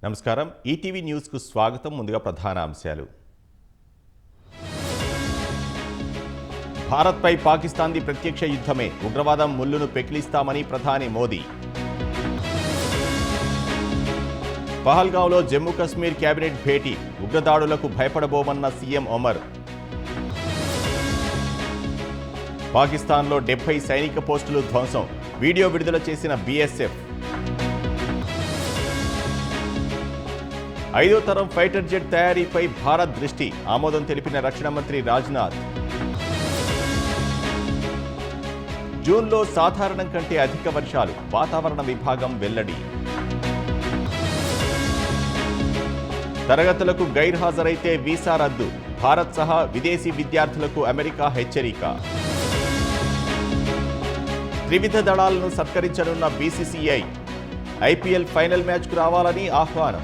నమస్కారం ETV news కు స్వాగతం ముందుగా ప్రధాన అంశాలు భారత్ పై పాకిస్తాన్ ది ప్రత్యక్ష యుద్ధమే ఉగ్రవాదం ముల్లును పెకిలిస్తామని ప్రధాని మోదీ పహల్గాంలో జమ్మూ కశ్మీర్ కేబినెట్ భేటీ ఉగ్రదాడులకు భయపడబోమన్న సీఎం ఒమర్ పాకిస్తాన్లో 70 సైనిక పోస్టులు ధ్వంసం వీడియో విడుదల చేసిన బీఎస్ఎఫ్ 5వ తరం ఫైటర్ జెట్ తయారీపై భారత్ దృష్టి ఆమోదం తెలిపిన రక్షణ మంత్రి రాజ్నాథ్ జూన్లో సాధారణం కంటే అధిక వర్షాలు వాతావరణ విభాగం వెల్లడి తరగతులకు గైర్హాజరైతే వీసా రద్దు భారత్ సహా విదేశీ విద్యార్థులకు అమెరికా హెచ్చరిక త్రివిధ దళాలను సత్కరించనున్న బీసీసీఐ ఐపీఎల్ ఫైనల్ మ్యాచ్కు రావాలని ఆహ్వానం